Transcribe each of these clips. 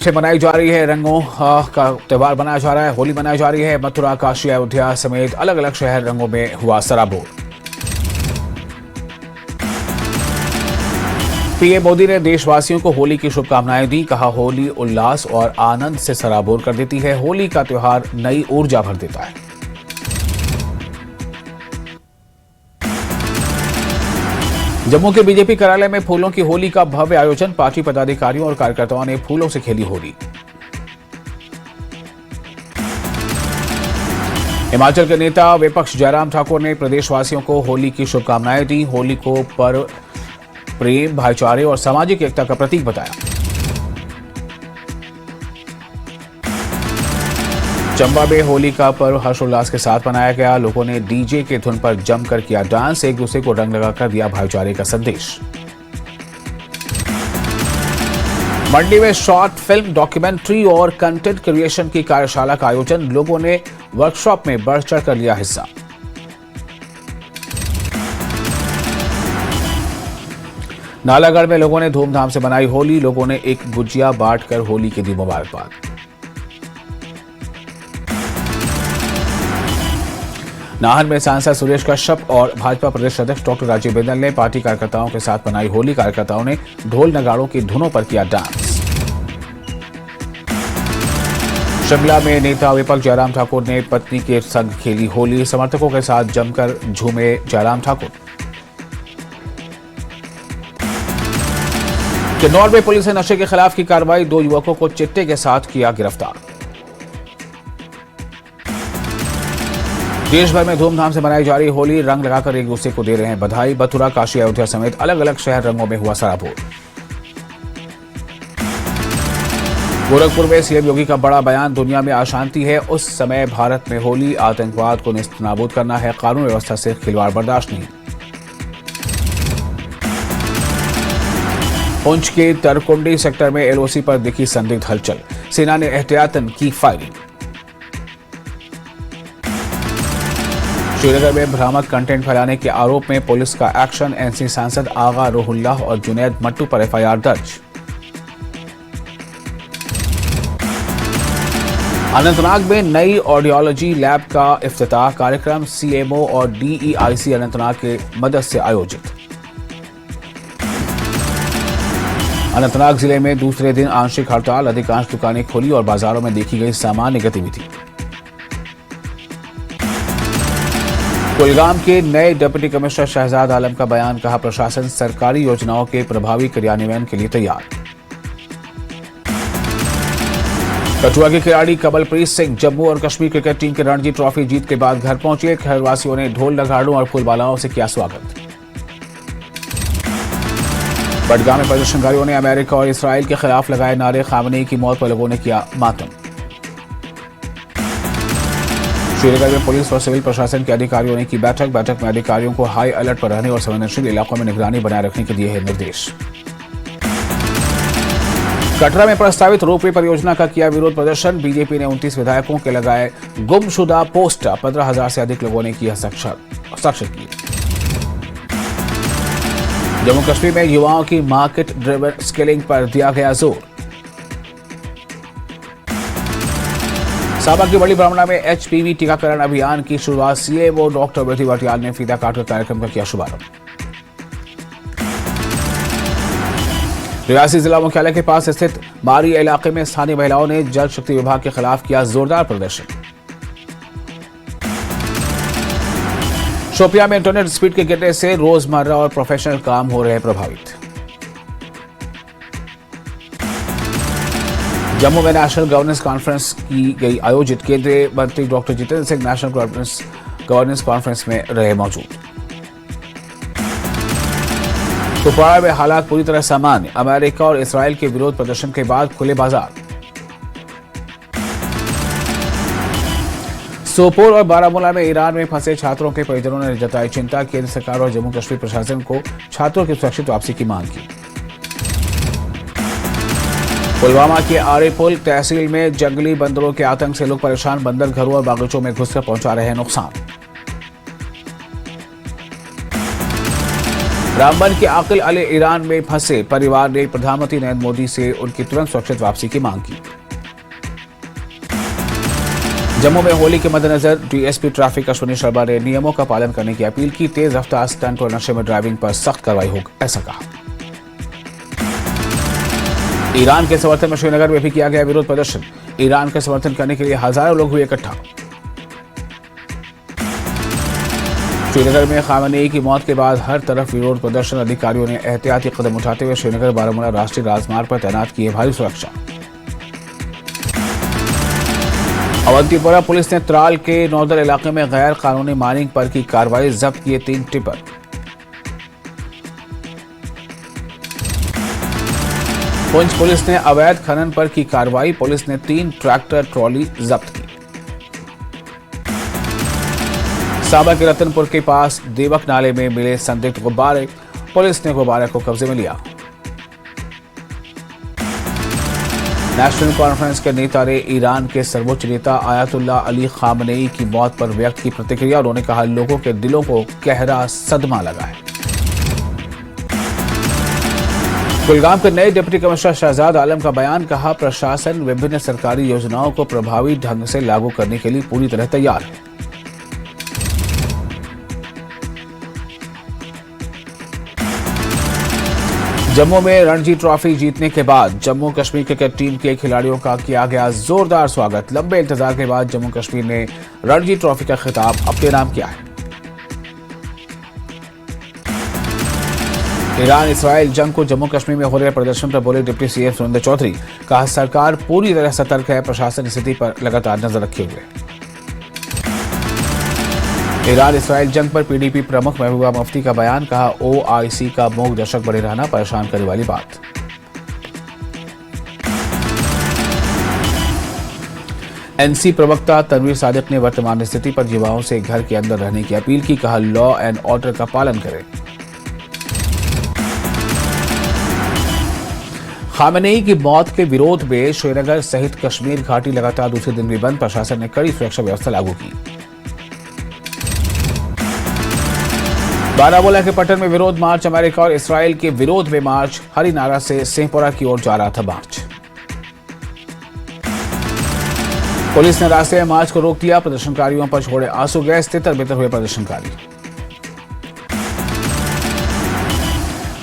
से मनाई जा रही है, रंगों का त्यौहार मनाया जा रहा है, होली मनाई जा रही है। मथुरा, काशी, अयोध्या समेत अलग अलग शहर रंगों में हुआ सराबोर। पीएम मोदी ने देशवासियों को होली की शुभकामनाएं दी। कहा, होली उल्लास और आनंद से सराबोर कर देती है। होली का त्यौहार नई ऊर्जा भर देता है। जम्मू के बीजेपी कार्यालय में फूलों की होली का भव्य आयोजन। पार्टी पदाधिकारियों और कार्यकर्ताओं ने फूलों से खेली होली। हिमाचल के नेता विपक्ष जयराम ठाकुर ने प्रदेशवासियों को होली की शुभकामनाएं दी। होली को पर्व प्रेम, भाईचारे और सामाजिक एकता का प्रतीक बताया। चंबा में होली का पर्व हर्षोल्लास के साथ मनाया गया। लोगों ने डीजे के धुन पर जमकर किया डांस, एक दूसरे को रंग लगाकर दिया भाईचारे का संदेश। मंडी में शॉर्ट फिल्म, डॉक्यूमेंट्री और कंटेंट क्रिएशन की कार्यशाला का आयोजन। लोगों ने वर्कशॉप में बढ़ चढ़कर लिया हिस्सा। नालागढ़ में लोगों ने धूमधाम से मनाई होली। लोगों ने एक गुजिया बांटकर होली की दी मुबारकबाद। नाहन में सांसद सुरेश कश्यप और भाजपा प्रदेश अध्यक्ष डॉक्टर राजीव बिंदल ने पार्टी कार्यकर्ताओं के साथ मनाई होली। कार्यकर्ताओं ने ढोल नगाड़ों की धुनों पर किया डांस। शिमला में नेता विपक्ष जयराम ठाकुर ने पत्नी के संग खेली होली। समर्थकों के साथ जमकर झूमे जयराम ठाकुर। किन्नौर में पुलिस ने नशे के खिलाफ की कार्रवाई। 2 युवकों को चिट्टे के साथ किया गिरफ्तार। देश भर में धूमधाम से मनाई जा रही होली। रंग लगाकर एक दूसरे को दे रहे हैं बधाई। मथुरा, काशी, अयोध्या समेत अलग अलग शहर रंगों में हुआ सराबोर। गोरखपुर में सीएम योगी का बड़ा बयान। दुनिया में अशांति है, उस समय भारत में होली। आतंकवाद को नेस्तनाबूद करना है, कानून व्यवस्था से खिलवाड़ बर्दाश्त नहीं। पुंछ के तरकुंडी सेक्टर में एलओसी पर दिखी संदिग्ध हलचल। सेना ने एहतियातन की फायरिंग। श्रीनगर में भ्रामक कंटेंट फैलाने के आरोप में पुलिस का एक्शन। एनसी सांसद आगा रोहुल्लाह और जुनैद मट्टू पर एफआईआर दर्ज। अनंतनाग में नई ऑडियोलॉजी लैब का इफ्तिताह। कार्यक्रम सीएमओ और डीईआईसी अनंतनाग के मदद से आयोजित। अनंतनाग जिले में दूसरे दिन आंशिक हड़ताल। अधिकांश दुकानें खुली और बाजारों में देखी गई सामान्य गतिविधि। कुलगाम के नए डिप्टी कमिश्नर शहजाद आलम का बयान। कहा, प्रशासन सरकारी योजनाओं के प्रभावी क्रियान्वयन के लिए तैयार। कठुआ के खिलाड़ी कमलप्रीत सिंह जम्मू और कश्मीर क्रिकेट टीम के रणजी ट्रॉफी जीत के बाद घर पहुंचे। खैरवासियों ने ढोल नगाड़ों और फूलमालाओं से किया स्वागत। बडगाम में प्रदर्शनकारियों ने अमेरिका और इसराइल के खिलाफ लगाए नारे। खामनेई की मौत पर लोगों ने किया मातम। श्रीनगर में पुलिस और सिविल प्रशासन के अधिकारियों ने की बैठक में अधिकारियों को हाई अलर्ट पर रहने और संवेदनशील इलाकों में निगरानी बनाए रखने के दिए हैं निर्देश। कटरा में प्रस्तावित रोपवे परियोजना का किया विरोध प्रदर्शन। बीजेपी ने 29 विधायकों के लगाए गुमशुदा पोस्टर। 15,000 से अधिक लोगों ने किया हस्ताक्षर किए। जम्मू कश्मीर में युवाओं की मार्केट ड्रिवन स्किलिंग पर दिया गया जोर। साबा की बड़ी ब्राह्मणा में एचपीवी टीकाकरण अभियान की शुरुआत। सीएमओ डॉक्टर विधि भटियाल ने फीता काटकर कार्यक्रम का किया शुभारंभ। रियासी जिला मुख्यालय के पास स्थित बारी इलाके में स्थानीय महिलाओं ने जल शक्ति विभाग के खिलाफ किया जोरदार प्रदर्शन। शोपियां में इंटरनेट स्पीड के गिरने से रोजमर्रा और प्रोफेशनल काम हो रहे प्रभावित। जम्मू में नेशनल गवर्नेंस कॉन्फ्रेंस की गई आयोजित। केंद्रीय मंत्री doctor Jitendra Singh national governance conference में रहे मौजूद। कुपवाड़ा में हालात पूरी तरह सामान्य। अमेरिका और इसराइल के विरोध प्रदर्शन के बाद खुले बाजार। सोपोर और बारामूला में ईरान में फंसे छात्रों के परिजनों ने जताई चिंता। केंद्र सरकार और जम्मू कश्मीर प्रशासन को छात्रों की सुरक्षित वापसी की मांग की। पुलवामा के आरेपुल तहसील में जंगली बंदरों के आतंक से लोग परेशान। बंदर घरों और बागीचों में घुसकर पहुंचा रहे हैं नुकसान। रामबन के आकिल अली ईरान में फंसे परिवार ने प्रधानमंत्री नरेंद्र मोदी से उनकी तुरंत सुरक्षित वापसी की मांग की। जम्मू में होली के मद्देनजर डीएसपी ट्रैफिक अश्विनी शर्मा ने नियमों का पालन करने की अपील की। तेज रफ्तार, स्टंट और नशे में ड्राइविंग पर सख्त कार्रवाई होगी, ऐसा कहा। ईरान के समर्थन में श्रीनगर में भी किया गया विरोध प्रदर्शन। ईरान का समर्थन करने के लिए हजारों लोग हुए इकट्ठा। श्रीनगर में खामेनेई की मौत के बाद हर तरफ विरोध प्रदर्शन। अधिकारियों ने एहतियाती कदम उठाते हुए श्रीनगर बारामूला राष्ट्रीय राजमार्ग पर तैनात किए भारी सुरक्षा। अवंतीपोरा पुलिस ने त्राल के नौदर इलाके में गैर कानूनी माइनिंग पर की कार्रवाई, जब्त किए 3 टिपर। पुंछ पुलिस ने अवैध खनन पर की कार्रवाई, पुलिस ने 3 ट्रैक्टर ट्रॉली जब्त की। साबा के रतनपुर के पास देवक नाले में मिले संदिग्ध गुब्बारे, पुलिस ने गुब्बारे को कब्जे में लिया। नेशनल कॉन्फ्रेंस के नेता ने ईरान के सर्वोच्च नेता आयतुल्ला अली खामेनेई की मौत पर व्यक्त की प्रतिक्रिया। उन्होंने कहा, लोगों के दिलों को गहरा सदमा लगा है। कुलगाम के नए डिप्टी कमिश्नर शहजाद आलम का बयान, कहा, प्रशासन विभिन्न सरकारी योजनाओं को प्रभावी ढंग से लागू करने के लिए पूरी तरह तैयार है। जम्मू में रणजी ट्रॉफी जीतने के बाद जम्मू कश्मीर क्रिकेट टीम के खिलाड़ियों का किया गया जोरदार स्वागत। लंबे इंतजार के बाद जम्मू कश्मीर ने रणजी ट्रॉफी का खिताब अपने नाम किया है। ईरान इसराइल जंग को जम्मू कश्मीर में हो रहे प्रदर्शन पर बोले डिप्टी सीएम सुरेंद्र चौधरी, कहा, सरकार पूरी तरह सतर्क है, प्रशासन स्थिति पर लगातार नजर रखे हुए। ईरान इसराइल जंग पर पीडीपी प्रमुख महबूबा मुफ्ती का बयान, कहा, ओआईसी का मूक दर्शक बने रहना परेशान करने वाली बात। एनसी प्रवक्ता तनवीर सादिक ने वर्तमान स्थिति पर युवाओं से घर के अंदर रहने की अपील की। कहा, लॉ एंड ऑर्डर का पालन करें। खामेनेई की मौत के विरोध में श्रीनगर सहित कश्मीर घाटी लगातार दूसरे दिन भी बंद। प्रशासन ने कड़ी सुरक्षा व्यवस्था लागू की। बारामूला के पट्टन में विरोध मार्च, अमेरिका और इसराइल के विरोध में मार्च। हरिनारा से सिंहपुरा की ओर जा रहा था मार्च। पुलिस ने रास्ते में मार्च को रोक दिया। प्रदर्शनकारियों पर छोड़े आंसू गैस, तितर बितर हुए प्रदर्शनकारी।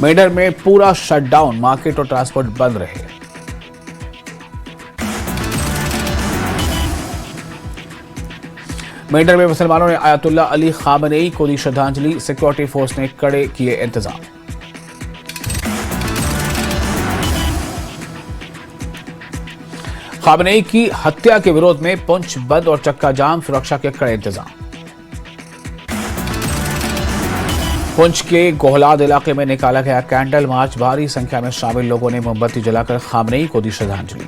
मेडर में पूरा शटडाउन, मार्केट और ट्रांसपोर्ट बंद रहे। मेडर में मुसलमानों ने आयतुल्ला अली खामेनेई को दी श्रद्धांजलि। सिक्योरिटी फोर्स ने कड़े किए इंतजाम। खामेनेई की हत्या के विरोध में पुंछ बंद और चक्का जाम, सुरक्षा के कड़े इंतजाम। पुंछ के गोहलाद इलाके में निकाला गया कैंडल मार्च, भारी संख्या में शामिल लोगों ने मोमबत्ती जलाकर खामेनेई को दी श्रद्धांजलि।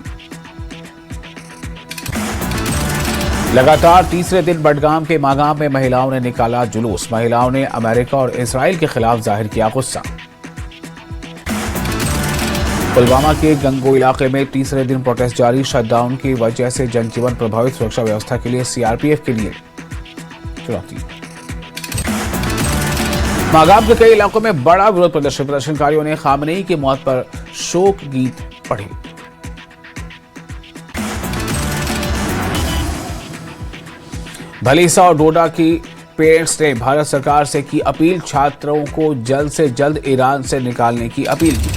लगातार तीसरे दिन बडगाम के मागाम में महिलाओं ने निकाला जुलूस। महिलाओं ने अमेरिका और इसराइल के खिलाफ जाहिर किया गुस्सा। पुलवामा के गंगो इलाके में तीसरे दिन प्रोटेस्ट जारी, शटडाउन की वजह से जनजीवन प्रभावित, सुरक्षा व्यवस्था के लिए सीआरपीएफ के लिए चुनौती। मागाम के कई इलाकों में बड़ा विरोध प्रदर्शन, प्रदर्शनकारियों ने खामेनेई की मौत पर शोक गीत पढ़े। भलीसा और डोडा की पेरेंट्स ने भारत सरकार से की अपील, छात्रों को जल्द से जल्द ईरान से निकालने की अपील की।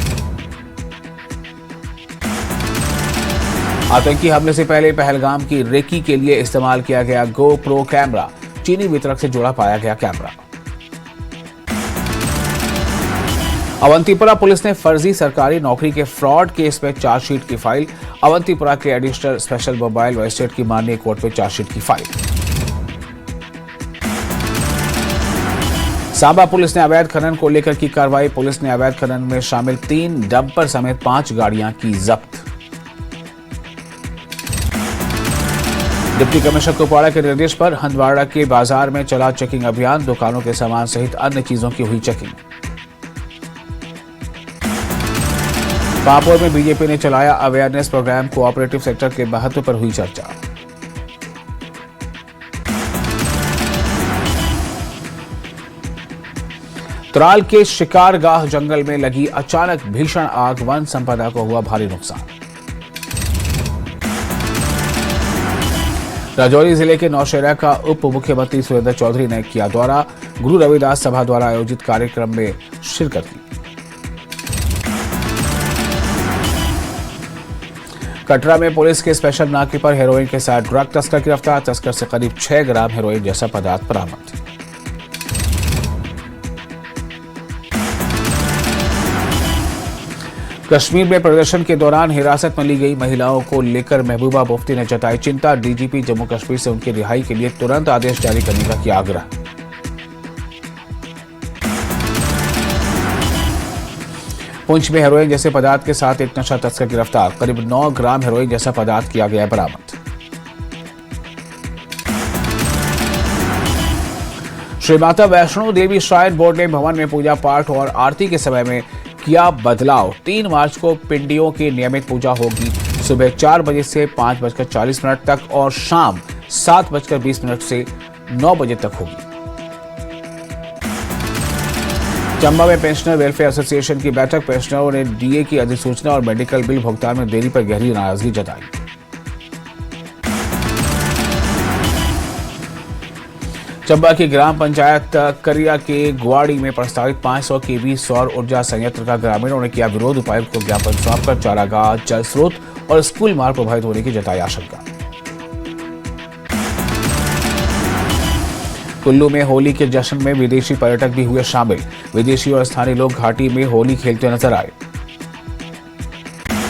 आतंकी हमले से पहले पहलगाम की रेकी के लिए इस्तेमाल किया गया GoPro कैमरा, चीनी वितरक से जुड़ा पाया गया कैमरा। अवंतीपुरा पुलिस ने फर्जी सरकारी नौकरी के फ्रॉड केस में चार्जशीट की फाइल। अवंतीपुरा के एडिशनल स्पेशल मोबाइल मजिस्ट्रेट की माननीय कोर्ट में चार्जशीट की फाइल। सांबा पुलिस ने अवैध खनन को लेकर की कार्रवाई। पुलिस ने अवैध खनन में शामिल 3 डंपर समेत 5 गाड़ियां की जब्त। डिप्टी कमिश्नर कुपवाड़ा के निर्देश पर हंदवाड़ा के बाजार में चला चेकिंग अभियान, दुकानों के सामान सहित अन्य चीजों की हुई चेकिंग। पापुर में बीजेपी ने चलाया अवेयरनेस प्रोग्राम, कोऑपरेटिव सेक्टर के महत्व पर हुई चर्चा। त्राल के शिकारगाह जंगल में लगी अचानक भीषण आग, वन संपदा को हुआ भारी नुकसान। राजौरी जिले के नौशेरा का उप मुख्यमंत्री सुरेंद्र चौधरी ने किया दौरा, गुरु रविदास सभा द्वारा आयोजित कार्यक्रम में शिरकत की। कटरा में पुलिस के स्पेशल नाके पर हेरोइन के साथ ड्रग तस्कर गिरफ्तार, तस्कर से करीब 6 ग्राम हेरोइन जैसा पदार्थ बरामद। कश्मीर में प्रदर्शन के दौरान हिरासत में ली गई महिलाओं को लेकर महबूबा मुफ्ती ने जताई चिंता, डीजीपी जम्मू कश्मीर से उनकी रिहाई के लिए तुरंत आदेश जारी करने का किया आग्रह। पुंछ में हेरोइन जैसे पदार्थ के साथ एक नशा तस्कर गिरफ्तार, करीब 9 ग्राम हेरोइन जैसा पदार्थ किया गया बरामद। श्री माता वैष्णो देवी श्राइन बोर्ड ने भवन में पूजा पाठ और आरती के समय में किया बदलाव। 3 मार्च को पिंडियों की नियमित पूजा होगी, सुबह 4 बजे से 5:40 तक और शाम 7:20 से 9 बजे तक होगी। चंबा में पेंशनर वेलफेयर एसोसिएशन की बैठक, पेंशनरों ने डीए की अधिसूचना और मेडिकल बिल भुगतान में देरी पर गहरी नाराजगी जताई। चंबा की ग्राम पंचायत करिया के गुआड़ी में प्रस्तावित 500 केवी सौर ऊर्जा संयंत्र का ग्रामीणों ने किया विरोध, उपायुक्त को ज्ञापन सौंपकर चारागाह, जल स्रोत और स्कूल मार्ग प्रभावित होने की जताई आशंका। कुल्लू में होली के जश्न में विदेशी पर्यटक भी हुए शामिल, विदेशी और स्थानीय लोग घाटी में होली खेलते नजर आए।